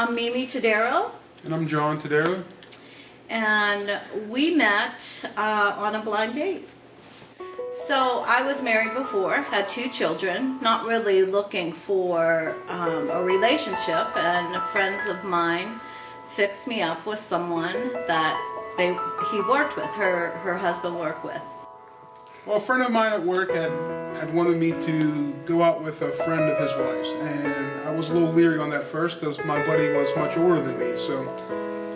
I'm Mimi Tadero, And I'm John Tadero. and we met on a blind date. So I was married before, had 2 children, not really looking for a relationship, and friends of mine fixed me up with someone that he worked with, her husband worked with. Well, a friend of mine at work had wanted me to go out with a friend of his wife's, and I was a little leery on that first because my buddy was much older than me, so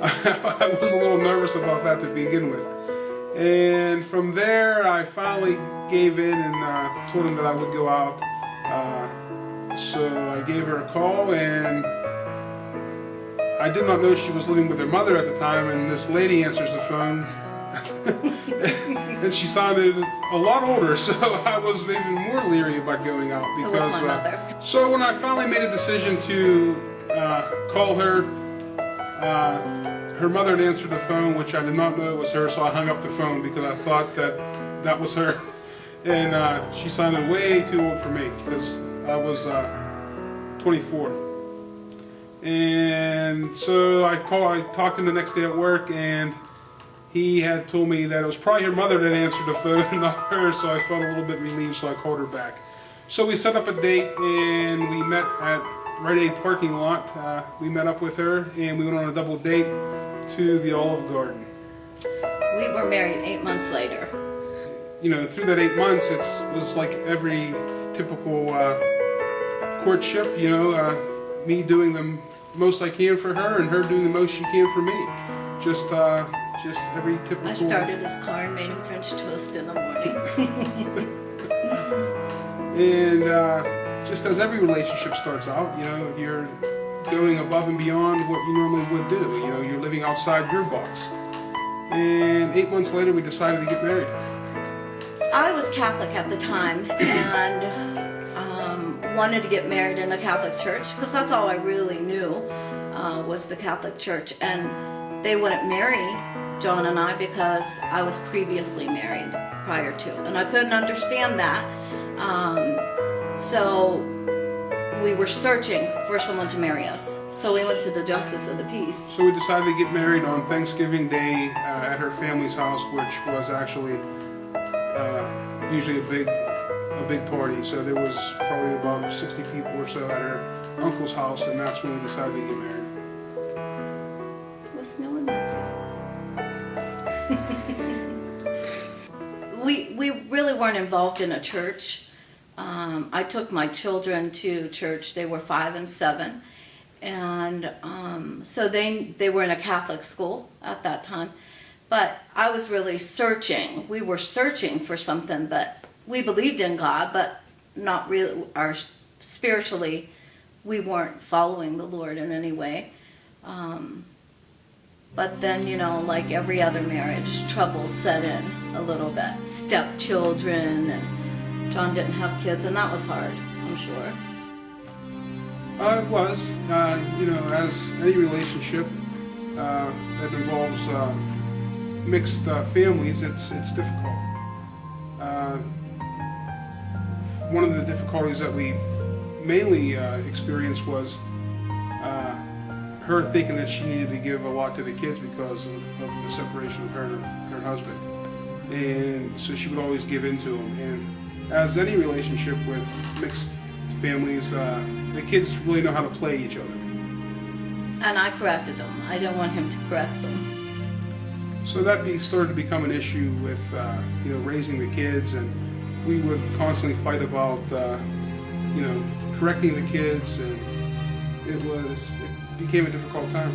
I was a little nervous about that to begin with. And from there, I finally gave in and told him that I would go out. So I gave her a call, and I did not know she was living with her mother at the time, and this lady answers the phone. And she sounded a lot older, so I was even more leery about going out because. It was my mother. So when I finally made a decision to call her, her mother had answered the phone, which I did not know it was her, so I hung up the phone because I thought that was her. And she sounded way too old for me because I was 24. And so I talked to him the next day at work, and he had told me that it was probably her mother that answered the phone, not her, so I felt a little bit relieved, so I called her back. So we set up a date, and we met at Rite Aid parking lot. We met up with her, and we went on a double date to the Olive Garden. We were married 8 months later. You know, through that 8 months, it was like every typical courtship, you know, me doing the most I can for her, and her doing the most she can for me. Just every typical. I started his car and made him French toast in the morning. And just as every relationship starts out, you know, you're going above and beyond what you normally would do. You know, you're living outside your box. And 8 months later, we decided to get married. I was Catholic at the time and wanted to get married in the Catholic Church because that's all I really knew was the Catholic Church. And they wouldn't marry John and I because I was previously married prior to, and I couldn't understand that. So we were searching for someone to marry us. So we went to the Justice of the Peace. So we decided to get married on Thanksgiving Day at her family's house, which was actually usually a big party. So there was probably about 60 people or so at her uncle's house, and that's when we decided to get married. It was snow in that We really weren't involved in a church. I took my children to church. They were 5 and 7, and so they were in a Catholic school at that time. But I was really searching. We were searching for something, but we believed in God, but not really. Spiritually, we weren't following the Lord in any way. But then, you know, like every other marriage, trouble set in a little bit. Stepchildren, and John didn't have kids, and that was hard, I'm sure. It was, you know, as any relationship that involves mixed families, it's difficult. One of the difficulties that we mainly experienced was her thinking that she needed to give a lot to the kids because of the separation of her and her husband. And so she would always give in to him. And as any relationship with mixed families, the kids really know how to play each other. And I corrected them. I didn't want him to correct them. So that started to become an issue with you know, raising the kids, and we would constantly fight about you know, correcting the kids, and it became a difficult time.